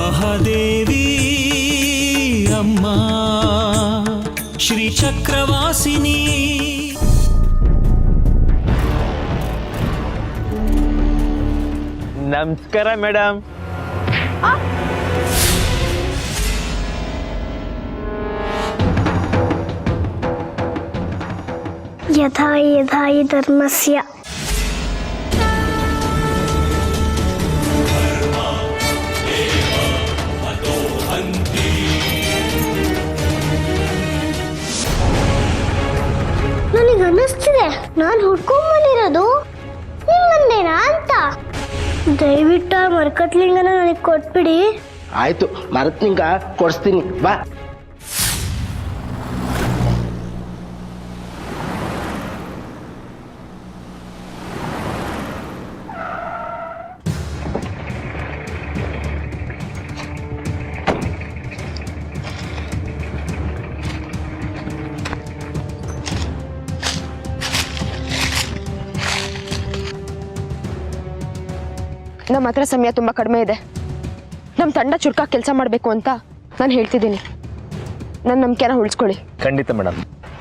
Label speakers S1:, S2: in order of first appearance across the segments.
S1: ಮಹಾದೇವಿ ಅಮ್ಮ ಶ್ರೀ ಚಕ್ರವಾಸಿನಿ.
S2: ನಮಸ್ಕಾರ ಮೇಡಮ್.
S3: ಯಥಾ ಯಥಾ ಹಿ ಧರ್ಮಸ್ಯ. ನನಗೆ ಅನ್ನಿಸ್ತಿದೆ ನಾನು ಹುಡ್ಕೊಂಡ್ಬಂದಿರೋದು ನಿಮ್ಮಂದೇನಾ ಅಂತ. ದಯವಿಟ್ಟು ಆ ಮರಕಟ್ಲಿಂಗನ ನನಗೆ ಕೊಟ್ಬಿಡಿ.
S4: ಆಯ್ತು, ಮರತ್ಲಿಂಗ ಕೊಡಿಸ್ತೀನಿ, ಬಾ.
S5: ನಮ್ಮ ಹತ್ರ ಸಮಯ ತುಂಬ ಕಡಿಮೆ ಇದೆ. ನಮ್ಮ ತಂಡ ಚುರುಕಾಗಿ ಕೆಲಸ ಮಾಡಬೇಕು ಅಂತ ನಾನು ಹೇಳ್ತಿದ್ದೀನಿ. ನನ್ನ ನಂಬಿಕೆನ ಉಳಿಸ್ಕೊಳ್ಳಿ.
S2: ಖಂಡಿತ ಮೇಡಮ್,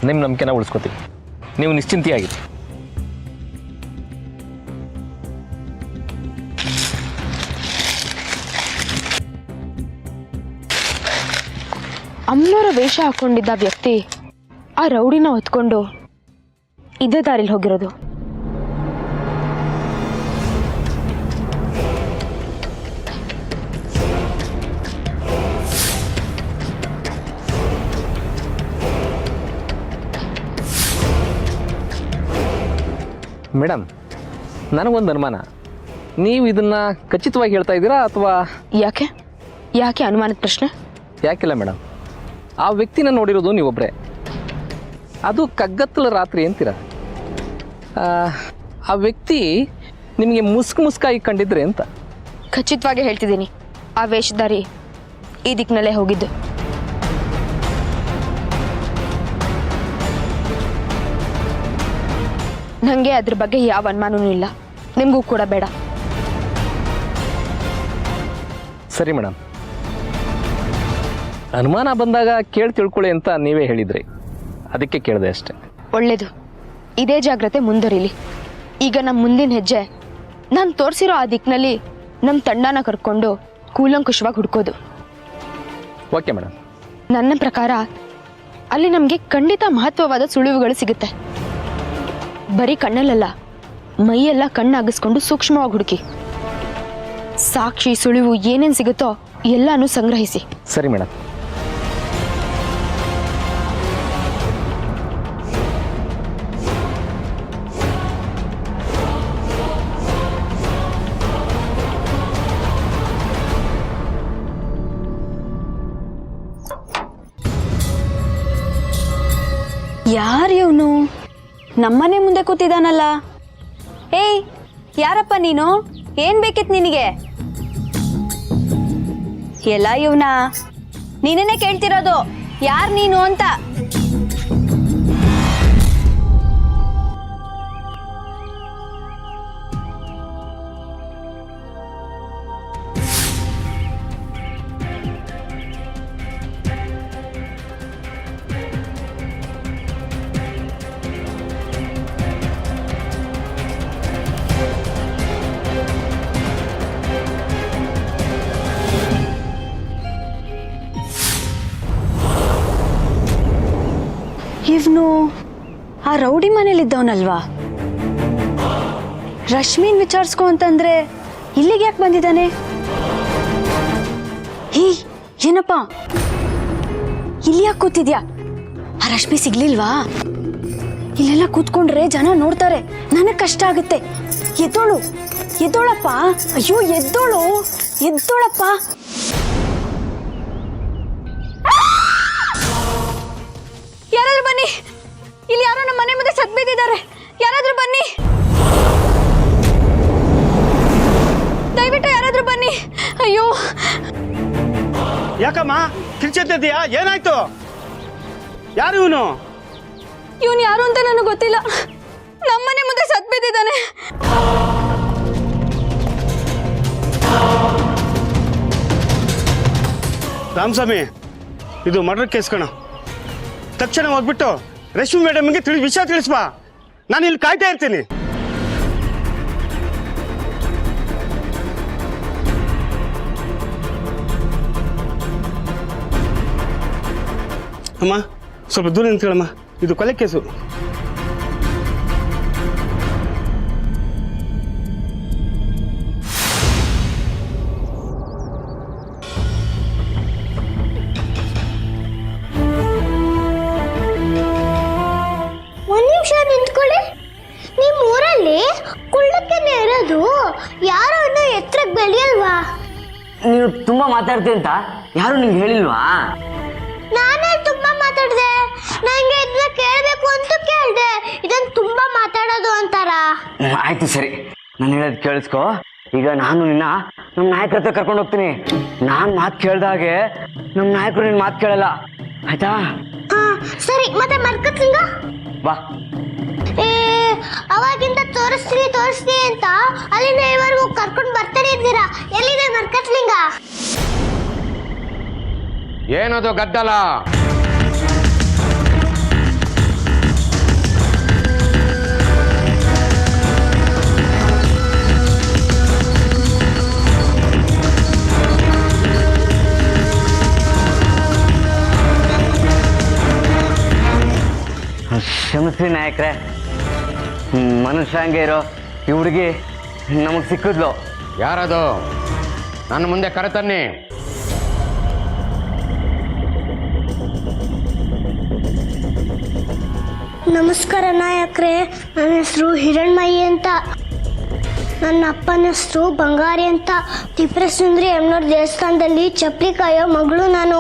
S2: ನಿಮ್ಮ ನಂಬಿಕೆನ ಉಳಿಸ್ಕೊತೀವಿ. ನೀವು ನಿಶ್ಚಿಂತೆಯಾಗಿ.
S5: ಅಮ್ಮನವರ ವೇಷ ಹಾಕೊಂಡಿದ್ದ ವ್ಯಕ್ತಿ ಆ ರೌಡಿನ ಹೊತ್ಕೊಂಡು ಇದೇ ದಾರಿಲಿ ಹೋಗಿರೋದು.
S2: ಮೇಡಮ್, ನನಗೊಂದು ಅನುಮಾನ. ನೀವು ಇದನ್ನ ಖಚಿತವಾಗಿ ಹೇಳ್ತಾ ಇದ್ದೀರಾ ಅಥವಾ
S5: ಯಾಕೆ ಯಾಕೆ ಅನುಮಾನದ ಪ್ರಶ್ನೆ?
S2: ಯಾಕಿಲ್ಲ ಮೇಡಮ್, ಆ ವ್ಯಕ್ತಿನ ನೋಡಿರೋದು ನೀವೊಬ್ಬರೇ, ಅದು ಕಗ್ಗತ್ತಲ ರಾತ್ರಿ ಅಂತೀರ. ಆ ವ್ಯಕ್ತಿ ನಿಮಗೆ ಮುಸ್ಕಾಗಿ ಕಂಡಿದ್ರೆ ಅಂತ.
S5: ಖಚಿತವಾಗಿ ಹೇಳ್ತಿದ್ದೀನಿ, ಆ ವೇಷಧಾರಿ ಈ ದಿಕ್ಕಿನಲ್ಲೇ ಹೋಗಿದ್ದು. ನನಗೆ ಅದ್ರ ಬಗ್ಗೆ ಯಾವ ಅನುಮಾನವೂ ಇಲ್ಲ, ನಿಮಗೂ ಕೂಡ ಬೇಡ.
S2: ಸರಿ ಮೇಡಮ್, ಅನುಮಾನ ಬಂದಾಗ ಕೇಳಿ ತಿಳ್ಕೊಳ್ಳಿ ಅಂತ ನೀವೇ ಹೇಳಿದ್ರಿ, ಅದಕ್ಕೆ ಕೇಳಿದೆ ಅಷ್ಟೆ.
S5: ಒಳ್ಳೇದು, ಇದೇ ಜಾಗ್ರತೆ ಮುಂದುವರಿಲಿ. ಈಗ ನಮ್ಮ ಮುಂದಿನ ಹೆಜ್ಜೆ ನಾನು ತೋರಿಸಿರೋ ಆ ದಿಕ್ಕಿನಲ್ಲಿ ನಮ್ಮ ತಂಡನ ಕರ್ಕೊಂಡು ಕೂಲಂಕುಷವಾಗಿ ಹುಡ್ಕೋದು.
S2: Okay madam.
S5: ನನ್ನ ಪ್ರಕಾರ ಅಲ್ಲಿ ನಮಗೆ ಖಂಡಿತ ಮಹತ್ವವಾದ ಸುಳಿವುಗಳು ಸಿಗುತ್ತೆ. ಬರೀ ಕಣ್ಣಲ್ಲಲ್ಲ, ಮೈಯೆಲ್ಲ ಕಣ್ಣಾಗಿಸ್ಕೊಂಡು ಸೂಕ್ಷ್ಮವಾಗಿ ಹುಡುಕಿ. ಸಾಕ್ಷಿ ಸುಳಿವು ಏನೇನು ಸಿಗುತ್ತೋ ಎಲ್ಲಾನು ಸಂಗ್ರಹಿಸಿ.
S2: ಸರಿ ಮೇಡಮ್.
S6: ಯಾರು ಇವನು? ನಮ್ಮನೆ ಮುಂದೆ ಕೂತಿದ್ದಾನಲ್ಲ. ಏಯ್, ಯಾರಪ್ಪ ನೀನು? ಏನ್ ಬೇಕಿತ್ತು ನಿನಗೆ? ಎಲ್ಲ ಇವನ ನೀನೇನೆ ಕೇಳ್ತಿರೋದು, ಯಾರು ನೀನು ಅಂತ. ಇವನು ಆ ರೌಡಿ ಮನೇಲಿದ್ದವನಲ್ವಾ? ರಶ್ಮಿನ್ ವಿಚಾರಿಸ್ಕೊ ಅಂತಂದ್ರೆ ಇಲ್ಲಿಗೆ ಯಾಕೆ ಬಂದಿದ್ದಾನೆ? ಹೀ, ಏನಪ್ಪ ಇಲ್ಲಿ ಯಾಕೆ ಕೂತಿದ್ಯಾ? ಆ ರಶ್ಮಿ ಸಿಗ್ಲಿಲ್ವಾ? ಇಲ್ಲೆಲ್ಲ ಕೂತ್ಕೊಂಡ್ರೆ ಜನ ನೋಡ್ತಾರೆ, ನನಗೆ ಕಷ್ಟ ಆಗುತ್ತೆ. ಎದ್ದೋಳು, ಎದ್ದೋಳಪ್ಪ. ಅಯ್ಯೋ, ಎದ್ದೋಳು, ಎದ್ದೋಳಪ್ಪ. ಯಾರಾದ್ರೂ ಬನ್ನಿ, ಇಲ್ಲಿ ಯಾರೋ ನಮ್ಮ ಮನೆ ಮುಂದೆ ಸತ್ ಬಿದ್ದಿದ್ದಾರೆ. ಯಾರಾದ್ರೂ ಬನ್ನಿ, ದಯವಿಟ್ಟು ಯಾರಾದ್ರೂ ಬನ್ನಿ. ಅಯ್ಯೋ,
S7: ಯಾಕಮ್ಮ ಕಿರ್ಚೆತ್ತಿದ್ಯಾ? ಏನಾಯ್ತು? ಯಾರು ಇವನು?
S6: ಇವನು ಯಾರು ಅಂತ ನನಗೆ ಗೊತ್ತಿಲ್ಲ. ನಮ್ಮನೆ ಮುಂದೆ ಸತ್ ಬಿದ್ದಿದ್ದಾನೆ.
S7: ರಾಮಸ್ವಾಮಿ, ಇದು ಮರ್ಡರ್ ಕೇಸ್ ಕಣ. ತಕ್ಷಣ ಹೋಗ್ಬಿಟ್ಟು ರೇಷ್ಮೆ ಮೇಡಮ್ಗೆ ವಿಷಯ ತಿಳಿಸ್ಬಾ. ನಾನು ಇಲ್ಲಿ ಕಾಯ್ತಾ ಇರ್ತೀನಿ. ಅಮ್ಮ, ಸ್ವಲ್ಪ ದೂರ ನಿಂತ್ಕೊಳ್ಳಮ್ಮ, ಇದು ಕೊಲೆ ಕೇಸು.
S3: ಒಂದ್ ನಿಮಿಷ ನಿಂತ್ಕೊಳ್ಳಿ. ನಿಮ್ ಊರಲ್ಲಿ ಕುಳ್ಳಕ್ಕೆನೆ ಇರೋದು ಯಾರೋ ಇನ್ನೂ ಎತ್ತರಕ್ಕೆ ಬೆಳೆಯಲ್ವಾ?
S8: ನೀನು ತುಂಬಾ ಮಾತಾಡ್ತೀನಿ ಅಂತ ಯಾರು ನಿಂಗೆ ಹೇಳಿಲ್ವಾ?
S3: ನಾನೇ ತುಂಬಾ ಮಾತಾಡ್ದೆ. ನಂಗೆ ಇದನ್ನ ಕೇಳ್ಬೇಕು ಅಂತ ಕೇಳ್ದೆ. ಇದನ್ನ ತುಂಬಾ ಮಾತಾಡೋದು ಅಂತಾರ.
S8: ಆಯ್ತು ಸರಿ, ನಾನು ಹೇಳೋದು ಕೇಳಿಸ್ಕೊ. ಈಗ ನಾನು ನಿನ್ನ ನಮ್ಮ ನಾಯಕರ ಹತ್ರ ಕರ್ಕೊಂಡು ಹೋಗ್ತೀನಿ. ನಾನು ಮಾತು ಕೇಳ್ದಾಗೆ ನಮ್ಮ ನಾಯಕರು ನಿನ್ನ ಮಾತು ಕೇಳಲ್ಲ, ಆಯ್ತಾ?
S3: ಸರಿ, ಮತ್ತೆ ಮರ್ಕತ್ಲಿಂಗ
S8: ಬಾ.
S3: ಅವಾಗಿಂದ ತೋರಿಸ್ತೀನಿ ಅಂತ ಅಲ್ಲಿಂದ ಇವರೆಗೂ ಕರ್ಕೊಂಡು ಬರ್ತಾನೆ ಇದ್ದೀರಾ. ಎಲ್ಲಿದೆ ಮರ್ಕತ್ಲಿಂಗ?
S9: ಏನದು ಗದ್ದಲ?
S8: ಕ್ಷಮಿಸ್ರಿ ನಾಯಕ್ರೆ, ಮನುಷ್ಯ ಹಂಗೆ ಇರೋ. ಈ ಹುಡುಗಿ ನಮಗೆ ಸಿಕ್ಕಿದ್ಲು.
S9: ಯಾರದು? ನನ್ನ ಮುಂದೆ ಕರೆತನ್ನಿ.
S3: ನಮಸ್ಕಾರ ನಾಯಕ್ರೆ, ನನ್ನ ಹೆಸರು ಹಿರಣ್ಮಯಿ ಅಂತ. ನನ್ನ ಅಪ್ಪನ ಹೆಸರು ಬಂಗಾರಿ ಅಂತ. ತ್ರಿಪುರಸುಂದರಿ ಯಮನೂರ್ ದೇವಸ್ಥಾನದಲ್ಲಿ ಚಪ್ಪಲಿ ಕಾಯೋ ಮಗಳು ನಾನು.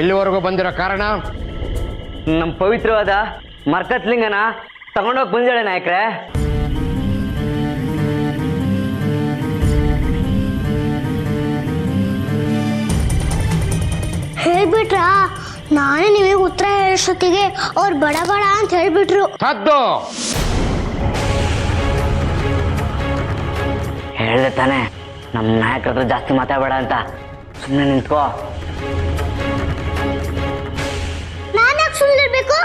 S9: ಇಲ್ಲಿವರೆಗೂ ಬಂದಿರೋ ಕಾರಣ?
S8: ನಮ್ಮ ಪವಿತ್ರವಾದ ಮರ್ಕತ್ಲಿಂಗನ ತಗೊಂಡೋಗಿ ಬಂದಿದ್ದಾಳೆ ನಾಯಕ್ರೆ.
S3: ಹೇಳ್ಬಿಟ್ರಾ? ನಾನೇ ನಿಮಗೆ ಉತ್ತರ ಹೇಳೋಷ್ಟೊತ್ತಿಗೆ ಅವ್ರು ಬಡ ಅಂತ ಹೇಳ್ಬಿಟ್ರು.
S9: ಸದ್ದು
S8: ಹೇಳ್ದೆ ತಾನೆ ನಮ್ಮ ನಾಯಕರ ಹತ್ರ ಜಾಸ್ತಿ ಮಾತಾಡಬೇಡ ಅಂತ. ಸುಮ್ಮನೆ ನಿಂತ್ಕೋ.
S3: ನಾನ್ಯಾಕೆ ಸುಮ್ಮನಿರ್ಬೇಕು?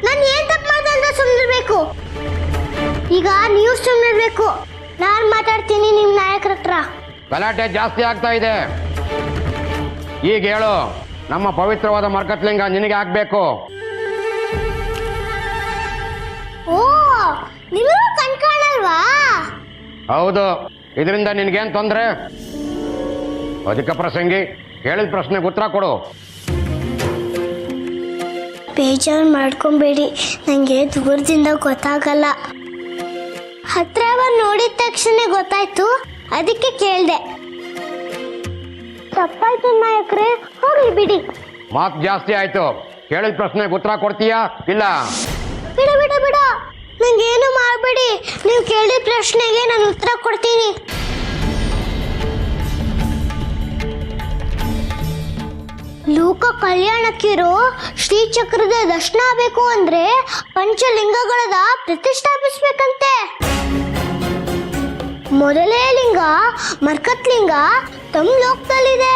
S3: ನಾನು ಏನ್ ತಪ್ಪು ಮಾತಾಡಿದ್ರೆ ಸುಮ್ಮನಿರ್ಬೇಕು? ಈಗ ನೀವು ಸುಮ್ಮನಿರ್ಬೇಕು. ನಾನು ಮಾತಾಡ್ತೀನಿ ನಿಮ್ಮ ನಾಯಕರ ಹತ್ರ.
S9: ಗಲಾಟೆ ಜಾಸ್ತಿ ಆಗ್ತಾ ಇದೆ. ಈಗ ಹೇಳು, ನಮ್ಮ ಪವಿತ್ರವಾದ ಮರ್ಕತ್ಲಿಂಗ ನಿನಗೆ ಆಗ್ಬೇಕು.
S3: ಓ, ನಿಮಗೂ ಕಣ್ ಕಾಣಲ್ವಾ?
S9: ಹೌದು. ಇದರಿಂದ ನಿನಗೇನು ತೊಂದರೆ? ಅಧಿಕ ಪ್ರಸಂಗಿ, ಹೇಳಿದ ಪ್ರಶ್ನೆಗೆ ಉತ್ತರ ಕೊಡು.
S3: ಬೇಜಾರು ಮಾಡ್ಕೊಬೇಡಿ, ನನಗೆ ದೂರದಿಂದ ಗೊತ್ತಾಗಲ್ಲ. ಹತ್ರ ಬಂದು ನೋಡಿದ ತಕ್ಷಣ ಗೊತ್ತಾಯ್ತು, ಅದಕ್ಕೆ ಕೇಳಿದೆ. ತಪ್ಪಾಯ್ತು ನಾಯಕ್ರೆ, ಹೋಗ್ಲಿ ಬಿಡಿ.
S9: ಮಾತು ಜಾಸ್ತಿ ಆಯ್ತು. ಹೇಳಿದ ಪ್ರಶ್ನೆಗೆ ಉತ್ತರ ಕೊಡ್ತೀಯಾ ಇಲ್ಲ?
S3: ಬಿಡ, ನಂಗೇನು ಮಾಡಬೇಡಿ. ನೀವು ಕೇಳಿದ ಪ್ರಶ್ನೆಗೆ ನಾನು ಉತ್ತರ ಕೊಡ್ತೀನಿ. ಲೋಕ ಕಲ್ಯಾಣಕ್ಕಿರೋ ಶ್ರೀಚಕ್ರದ ದರ್ಶನ ಆಗಬೇಕು ಅಂದ್ರೆ ಪಂಚಲಿಂಗಗಳದ ಪ್ರತಿಷ್ಠಾಪಿಸ್ಬೇಕಂತೆ. ಮೊದಲೇ ಲಿಂಗ ಮರ್ಕತ್ಲಿಂಗ ತಮ್ಮ ಲೋಕದಲ್ಲಿದೆ.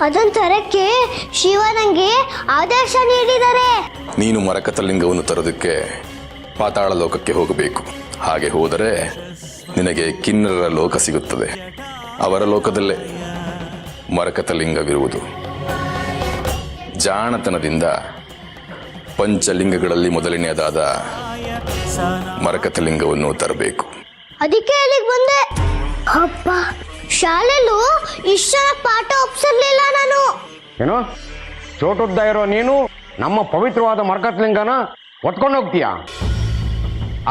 S3: ಅದನ್ನ ತರಕ್ಕೆ ಶಿವ ನಂಗೆ ಆದೇಶ ನೀಡಿದ್ದಾರೆ.
S10: ನೀನು ಮರಕತಲಿಂಗವನ್ನು ತರೋದಕ್ಕೆ ಪಾತಾಳ ಲೋಕಕ್ಕೆ ಹೋಗಬೇಕು. ಹಾಗೆ ಹೋದರೆ ನಿನಗೆ ಕಿನ್ನರರ ಲೋಕ ಸಿಗುತ್ತದೆ. ಅವರ ಲೋಕದಲ್ಲೇ ಮರಕತಲಿಂಗವಿರುವುದು. ಜಾಣತನದಿಂದ ಪಂಚಲಿಂಗಗಳಲ್ಲಿ ಮೊದಲನೆಯದಾದ ಮರಕತಲಿಂಗವನ್ನು ತರಬೇಕು.
S3: ಅದಕ್ಕೆ ಅಲ್ಲಿಗೆ ಬಂದೆ. ಅಪ್ಪ, ಶಾಲೆಯಲ್ಲೂ ಇಷ್ಟ ಪಾಠ ಒಪ್ಸಿರ್ಲಿಲ್ಲ ನಾನು.
S9: ಏನು ಚೋಟುದ್ದ ಇರೋ ನೀನು ನಮ್ಮ ಪವಿತ್ರವಾದ ಮರ್ಕತ್ಲಿಂಗನ ಹೊತ್ಕೊಂಡು ಹೋಗ್ತೀಯ?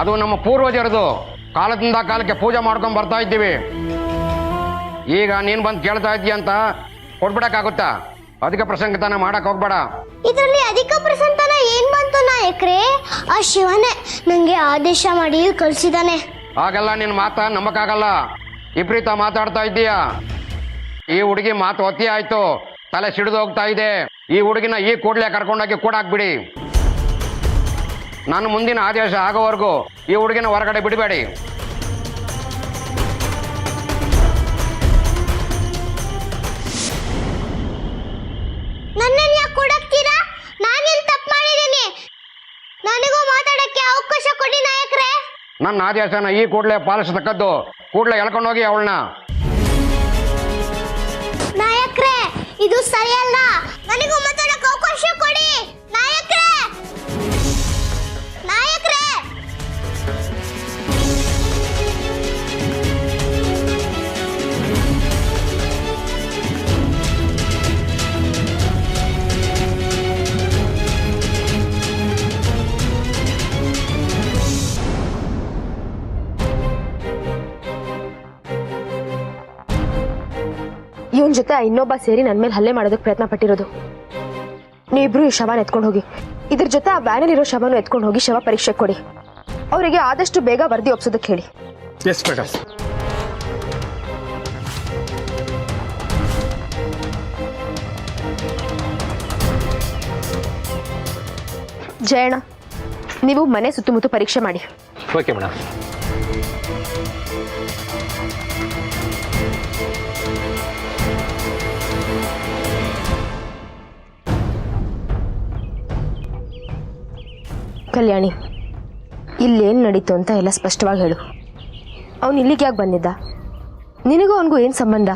S9: ಅದು ನಮ್ಮ ಪೂರ್ವಜರದು. ಕಾಲದಿಂದ ಕಾಲಕ್ಕೆ ಪೂಜೆ ಮಾಡ್ಕೊಂಡು ಬರ್ತಾ ಇದ್ದೀವಿ. ಈಗ ನೀನು ಬಂದು ಕೇಳ್ತಾ ಇದ್ದೀಯ ಅಂತ ಕೊಟ್ಬಿಡಕ್ಕಾಗುತ್ತಾ? ಅಧಿಕ ಪ್ರಸಂಗತನ ಮಾಡಕ್ ಹೋಗ್ಬೇಡ.
S3: ಇದರಲ್ಲಿ ಅಧಿಕ ಪ್ರಸಂಗತನ ಏನ್ ಬಂತು ನಾಯಕ್ರೆ? ಆ ಶಿವನೇ ನಂಗೆ ಆದೇಶ ಮಾಡಿ ಕಳ್ಸಿದಾನೆ.
S9: ಹಾಗೆಲ್ಲ ನಿನ್ನ ಮಾತ ನಂಬಕ್ಕಾಗಲ್ಲ. ವಿಪರೀತ ಮಾತಾಡ್ತಾ ಇದ್ದೀಯ. ಈ ಹುಡುಗಿ ಮಾತು ಒತ್ತಿ ಆಯ್ತು, ತಲೆ ಸಿಡಿದು ಹೋಗ್ತಾ ಇದೆ. ಈ ಹುಡುಗಿನ ಈ ಕೂಡಲೇ ಕರ್ಕೊಂಡೋಗಿ ಕೂಡಾಕ್ಬಿಡಿ. ನಾನು ಮುಂದಿನ ಆದೇಶ ಆಗೋವರೆಗೂ ಈ ಹುಡುಗಿನ ಹೊರಗಡೆ ಬಿಡಬೇಡಿ. ನನ್ನ ಆದೇಶನ ಈ ಕೂಡಲೇ ಪಾಲಿಸತಕ್ಕದ್ದು. ಕೂಡಲೇ ಎಳ್ಕೊಂಡೋಗಿ ಅವಳನ್ನ.
S3: ನಾಯಕ್ರೆ ಇದು ಸರಿಯಲ್ಲ, ನನಗೂ ಮಾತಾಡಕ್ಕೆ ಅವಕಾಶ ಕೊಡಿ. ನಾಯಕ್ರೆ ನಾಯಕ್ರೆ
S5: ಇವನ್ ಜೊತೆ ಇನ್ನೊಬ್ಬ ಸೇರಿ ನನ್ನ ಮೇಲೆ ಹಲ್ಲೆ ಮಾಡೋದಕ್ಕೆ ಪ್ರಯತ್ನ ಪಟ್ಟಿರೋದು. ನೀವಿಬ್ರು ಈ ಶವನ ಎತ್ಕೊಂಡು ಹೋಗಿ, ಇದ್ರ ಜೊತೆ ಆ ವ್ಯಾನಲ್ಲಿರೋ ಶವನು ಎತ್ಕೊಂಡು ಹೋಗಿ ಶವ ಪರೀಕ್ಷೆ ಕೊಡಿ. ಅವರಿಗೆ ಆದಷ್ಟು ಬೇಗ ವರದಿ ಒಪ್ಸೋದಕ್ಕೆ ಹೇಳಿ.
S7: Yes madam.
S5: ಜಯಣ್ಣ, ನೀವು ಮನೆ ಸುತ್ತಮುತ್ತ ಪರೀಕ್ಷೆ ಮಾಡಿ.
S2: Okay madam.
S5: ಕಲ್ಯಾಣಿ, ಇಲ್ಲೇನು ನಡೀತು ಅಂತ ಎಲ್ಲ ಸ್ಪಷ್ಟವಾಗಿ ಹೇಳು. ಅವನು ಇಲ್ಲಿಗೆ ಯಾಕೆ ಬಂದಿದ್ದ? ನಿನಗೂ ಅವನಿಗೂ ಏನು ಸಂಬಂಧ?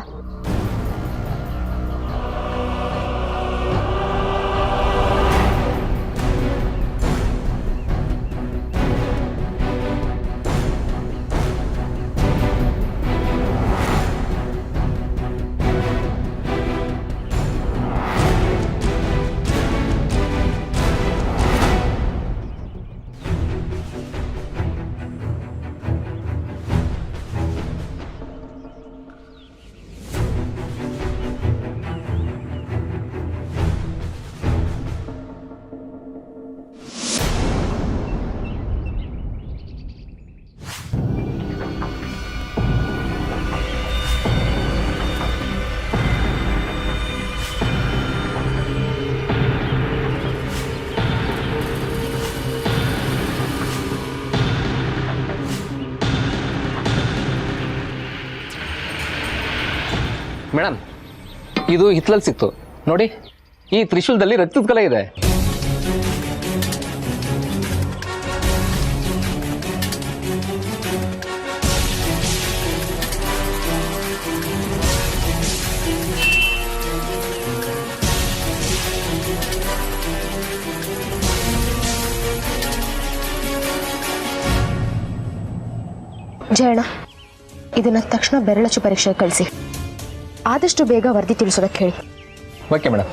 S2: ಮೇಡಮ್, ಇದು ಹಿತ್ತಲಲ್ಲಿ ಸಿಕ್ತು ನೋಡಿ. ಈ ತ್ರಿಶೂಲದಲ್ಲಿ ರಕ್ತದ ಕಲೆ ಇದೆ.
S5: ಜಯಣ್ಣ, ಇದನ್ನ ತಕ್ಷಣ ಬೆರಳಚ್ಚು ಪರೀಕ್ಷೆಗೆ ಕಳಿಸಿ. ಆದಷ್ಟು ಬೇಗ ವರದಿ ತಿಳಿಸೋದಕ್ಕೆ ಹೇಳಿ.
S2: Okay madam.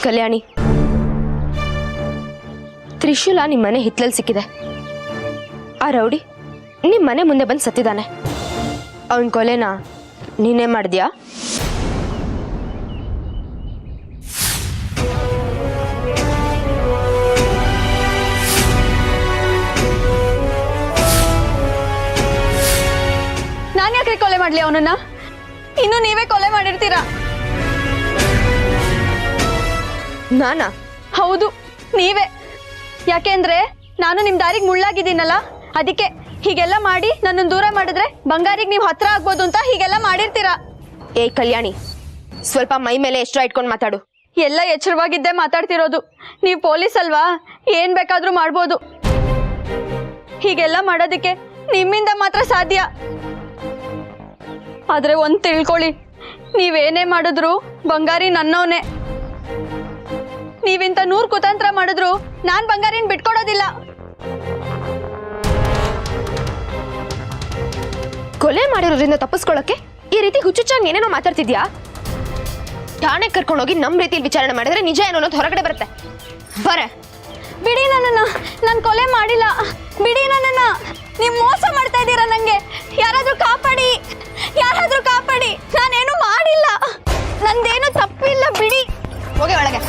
S5: ಕಲ್ಯಾಣಿ, ತ್ರಿಶೂಲ ನಿಮ್ಮ ಮನೆ ಹಿತ್ತಲಲ್ಲಿ ಸಿಕ್ಕಿದೆ. ಆ ರೌಡಿ ನಿಮ್ಮ ಮನೆ ಮುಂದೆ ಬಂದು ಸತ್ತಿದ್ದಾನೆ. ಅವನ ಕೊಲೆನ ನೀನೇ ಮಾಡಿದ್ಯಾ?
S6: ನಾನು ಯಾಕೆ ಕೊಲೆ ಮಾಡ್ಲಿ ಅವನನ್ನ? ಇನ್ನು ನೀವೇ ಕೊಲೆ ಮಾಡಿರ್ತೀರಾ.
S5: ನಾನಾ?
S6: ಹೌದು, ನೀವೇ. ಯಾಕೆಂದ್ರೆ ನಾನು ನಿಮ್ ದಾರಿಗೆ ಮುಳ್ಳಾಗಿದ್ದೀನಲ್ಲ, ಅದಕ್ಕೆ ಹೀಗೆಲ್ಲ ಮಾಡಿ ನನ್ನನ್ನು ದೂರ ಮಾಡಿದ್ರೆ ಬಂಗಾರಿಗೆ ನೀವು ಹತ್ರ ಆಗ್ಬೋದು ಅಂತ ಹೀಗೆಲ್ಲ ಮಾಡಿರ್ತೀರಾ.
S5: ಏ ಕಲ್ಯಾಣಿ, ಸ್ವಲ್ಪ ಮೈ ಮೇಲೆ ಎಷ್ಟರ ಇಟ್ಕೊಂಡು ಮಾತಾಡು.
S6: ಎಲ್ಲ ಎಚ್ಚರವಾಗಿದ್ದೇ ಮಾತಾಡ್ತಿರೋದು. ನೀವು ಪೊಲೀಸ್ ಅಲ್ವಾ, ಏನ್ ಬೇಕಾದ್ರೂ ಮಾಡ್ಬೋದು. ಹೀಗೆಲ್ಲ ಮಾಡೋದಕ್ಕೆ ನಿಮ್ಮಿಂದ ಮಾತ್ರ ಸಾಧ್ಯ. ಆದ್ರೆ ಒಂದ್ ತಿಳ್ಕೊಳ್ಳಿ, ನೀವೇನೇ ಮಾಡಿದ್ರು ಬಂಗಾರಿ ನನ್ನವನೇ. ನೀವಿಂತ 100 ಕುತಂತ್ರ ಮಾಡಿದ್ರು ನಾನ್ ಬಂಗಾರಿನ ಬಿಟ್ಕೊಡೋದಿಲ್ಲ.
S5: ಕೊಲೆ ಮಾಡಿರೋದ್ರಿಂದ ತಪ್ಪಿಸ್ಕೊಳ್ಳೋಕೆ ಈ ರೀತಿ ಹುಚ್ಚುಚ್ಚಾಗಿ ಏನೇನೋ ಮಾತಾಡ್ತಿದ್ಯಾ? ಠಾಣೆ ಕರ್ಕೊಂಡೋಗಿ ನಮ್ ರೀತಿಯಲ್ಲಿ ವಿಚಾರಣೆ ಮಾಡಿದ್ರೆ ನಿಜ ಏನೋ ಅನ್ನೋದು ಹೊರಗಡೆ ಬರುತ್ತೆ. ಬರೇ
S6: ಬಿಡಿ ನನ್ನನ್ನ, ನಾನು ಕೊಲೆ ಮಾಡಿಲ್ಲ. ಬಿಡಿ ನನ್ನನ್ನ, ನೀವು ಮೋಸ ಮಾಡ್ತಾ ಇದ್ದೀರಾ ನಂಗೆ. ಯಾರಾದ್ರೂ ಕಾಪಾಡಿ, ಯಾರಾದ್ರೂ ಕಾಪಾಡಿ. ನಾನೇನು ಮಾಡಿಲ್ಲ, ನಂದೇನು ತಪ್ಪಿಲ್ಲ. ಬಿಡಿ.
S5: ಹೋಗಿ ಒಳಗೆ.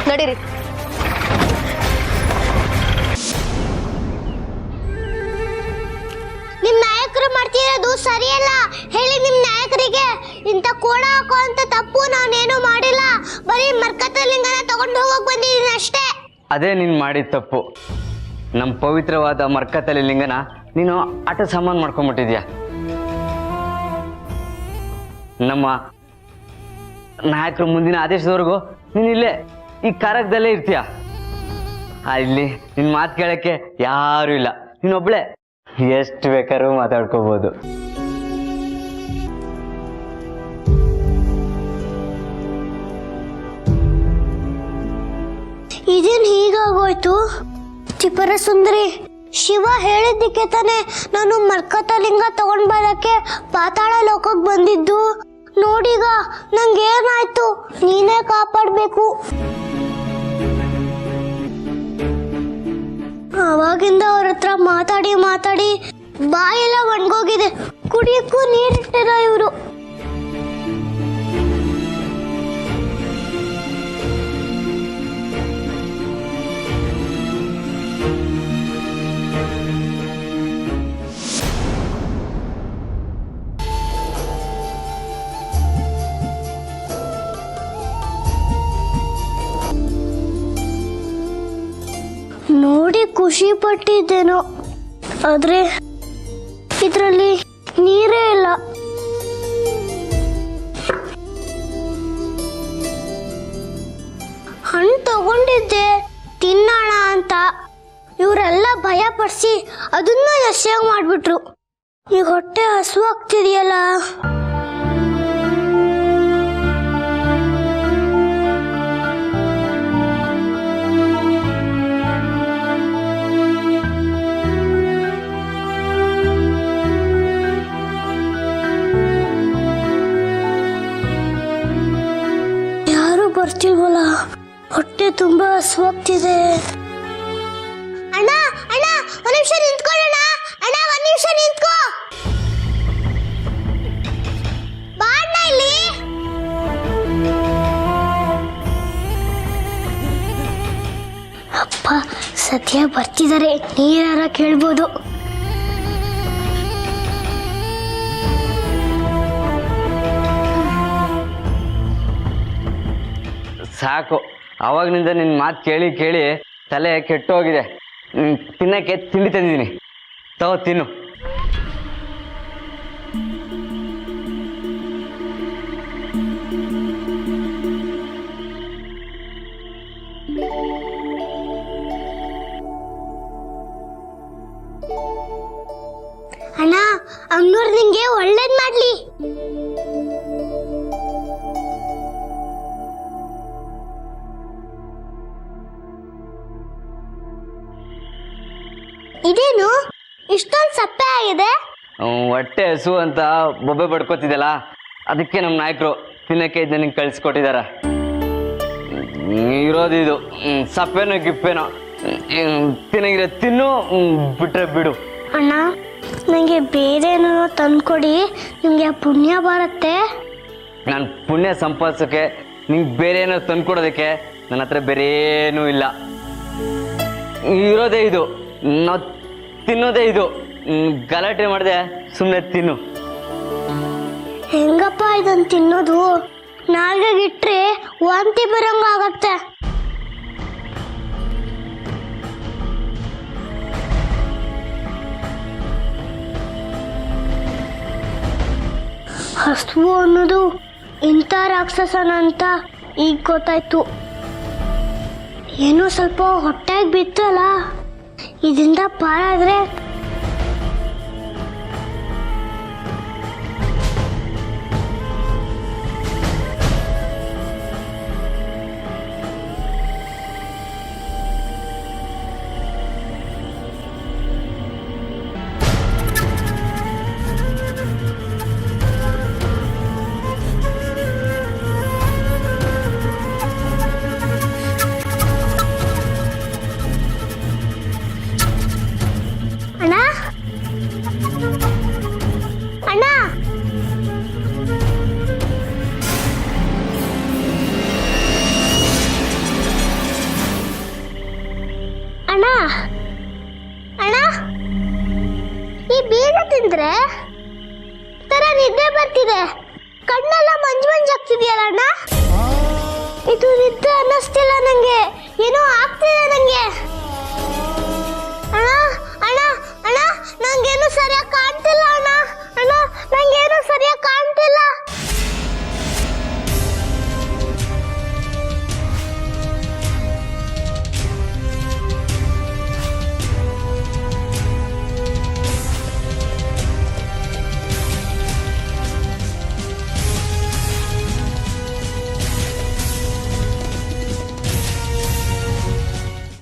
S5: ನಡೀರಿ.
S3: ನಿಮ್ ನಾಯಕರು ಮಾಡ್ತಿರೋದು ಸರಿಯಲ್ಲ. ಹೇಳಿ ನಿಮ್ ನಾಯಕರಿಗೆ, ಇಂಥ ಕೋಣ ಹಾಕೋ ಅಂತ ತಪ್ಪು ನಾನೇನು ಮಾಡಿಲ್ಲ. ಬರೀ ಮರ್ಕತಲಿಂಗನ ತಗೊಂಡು ಹೋಗಕ್ ಬಂದಿದ್ದೀನಿ ಅಷ್ಟೇ.
S8: ಅದೇ ನೀನು ಮಾಡಿದ ತಪ್ಪು. ನಮ್ಮ ಪವಿತ್ರವಾದ ಮರ್ಕತಲಿ ಲಿಂಗನ ನೀನು ಆಟ ಸಾಮಾನು ಮಾಡ್ಕೊಂಡ್ಬಿಟ್ಟಿದ್ಯಾ. ನಮ್ಮ ನಾಯಕರು ಮುಂದಿನ ಆದೇಶದವರೆಗೂ ನೀನು ಇಲ್ಲೇ ಈ ಕಾರಕದಲ್ಲೇ ಇರ್ತೀಯ. ಇಲ್ಲಿ ನಿನ್ನ ಮಾತು ಕೇಳೋಕ್ಕೆ ಯಾರೂ ಇಲ್ಲ, ನೀನೊಬ್ಳೆ ಎಷ್ಟು ಬೇಕಾದ್ರೂ ಮಾತಾಡ್ಕೋಬೋದು.
S3: ಇದೇನು ಹೀಗಾಗೋಯ್ತು? ತ್ರಿಪುರ ಸುಂದರಿ, ಶಿವ ಹೇಳಿದ್ದಕ್ಕೆ ತಾನೇ ನಾನು ಮರ್ಕತಲಿಂಗ ತಗೊಂಡ್ ಬರಕ್ಕೆ ಪಾತಾಳ ಲೋಕಕ್ಕೆ ಬಂದಿದ್ದು. ನೋಡೀಗ ನಂಗೇನಾಯ್ತು, ನೀನೇ ಕಾಪಾಡಬೇಕು. ಅವಾಗಿಂದ ಅವ್ರ ಹತ್ರ ಮಾತಾಡಿ ಬಾಯೆಲ್ಲ ಒಣಗೋಗಿದೆ, ಕುಡಿಯಕ್ಕೂ ನೀರಿಟ್ಟಿರ ಇವರು. ನೋಡಿ ಖುಷಿ ಪಟ್ಟಿದ್ದೇನೋ, ಆದ್ರೆ ಇದರಲ್ಲಿ ನೀರೇ ಇಲ್ಲ. ಹಣ್ಣು ತಗೊಂಡಿದ್ದೆ ತಿನ್ನೋಣ ಅಂತ, ಇವರೆಲ್ಲ ಭಯ ಪಡಿಸಿ ಅದನ್ನ ಯಶಾಗಿ ಮಾಡ್ಬಿಟ್ರು. ಈಗ ಹೊಟ್ಟೆ ಹಸುವಾಗ್ತಿದೆಯಲ್ಲ. ಬರ್ತಿಲ್ವಲ್ಲ, ಹೊಟ್ಟೆ ತುಂಬಾ ಹಸುವಾಗ್ತಿದೆ. ಅಣ್ಣ ಅಣ್ಣ ಒಂದ್ ನಿಮಿಷ ನಿಂತ್ಕೊಳ್ಳೋಣ. ಅಣ್ಣ ಒಂದ್ ನಿಮಿಷ ನಿಂತ್ಕೋ, ಬಾಣ್ಣ ಇಲ್ಲಿ. ಅಪ್ಪ ಸದ್ಯ ಬರ್ತಿದ್ದಾರೆ, ನೀರಾರ ಕೇಳ್ಬೋದು.
S8: ಸಾಕು, ಅವಾಗ್ನಿಂದ ನಿನ್ನ ಮಾತು ಕೇಳಿ ತಲೆ ಕೆಟ್ಟೋಗಿದೆ. ತಿನ್ನಕ್ಕೆ ತಿಂಡಿ ತಂದಿದ್ದೀನಿ, ತಗೋ ತಿನ್ನು.
S3: ಅಣ್ಣ, ಅಮ್ಮನವ್ರು ನಿಂಗೆ ಒಳ್ಳೇದ್ ಮಾಡ್ಲಿ. ಇದೇನು ಇಷ್ಟೊಂದು ಸಪ್ಪೆ ಆಗಿದೆ?
S8: ಹೊಟ್ಟೆ ಹಸು ಅಂತ ಬೊಬ್ಬೆ ಬಡ್ಕೋತಿದ್ದಲ್ಲ, ಅದಕ್ಕೆ ನಮ್ಮ ನಾಯಕರು ತಿನ್ನಕ್ಕೆ ನನಗೆ ಕಳಿಸ್ಕೊಟ್ಟಿದ್ದಾರೆ. ಇರೋದು ಇದು ಸಪ್ಪೆನೋ ಗಿಪ್ಪೆನೋ, ತಿನ್ನಗಿರೋ ತಿನ್ನು, ಬಿಟ್ರೆ ಬಿಡು.
S3: ಅಣ್ಣ, ನನಗೆ ಬೇರೆ ಏನಾದ್ರು ತಂದ್ಕೊಡಿ, ನಿಮಗೆ ಪುಣ್ಯ ಬರುತ್ತೆ.
S8: ನಾನು ಪುಣ್ಯ ಸಂಪಾದಿಸೋಕ್ಕೆ ನಿಂಗೆ ಬೇರೆ ಏನೋ ತಂದ್ಕೊಡೋದಕ್ಕೆ ನನ್ನ ಹತ್ರ ಬೇರೆ ಏನೂ ಇಲ್ಲ. ಇರೋದೇ ಇದು, ನಾವು ತಿನ್ನೋದೇ ಇದು. ಗಲಾಟೆ ಮಾಡಿದೆ, ಸುಮ್ಮನೆ ತಿನ್ನು.
S3: ಹೆಂಗಪ್ಪ ಇದನ್ನು ತಿನ್ನೋದು? ನಾಲ್ಗೆಗಿಟ್ರೆ ವಾಂತಿ ಬರಂಗಾಗತ್ತೆ. ಹಸುವು ಅನ್ನೋದು ಇಂಥ ರಾಕ್ಷಸನ ಅಂತ ಈಗ ಗೊತ್ತಾಯ್ತು. ಏನೋ ಸ್ವಲ್ಪ ಹೊಟ್ಟೆಗೆ ಬಿತ್ತಲ್ಲ, ಇದರಿಂದ ಪಾರಾದ್ರೆ ತಿಂದ್ರೆ ತರ ನಿದ್ದೆ ಬರ್ತಿದೆ, ಕಣ್ಣೆಲ್ಲ ಮಂಜಾಗ್ತಿದೆಯಲ್ಲ ಅಣ್ಣ. ಇದು ನಿದ್ದೆ ಅನ್ನಿಸ್ತಿಲ್ಲ ನಂಗೆ, ಏನೋ ಆಗ್ತಿದೆ ನಂಗೆ.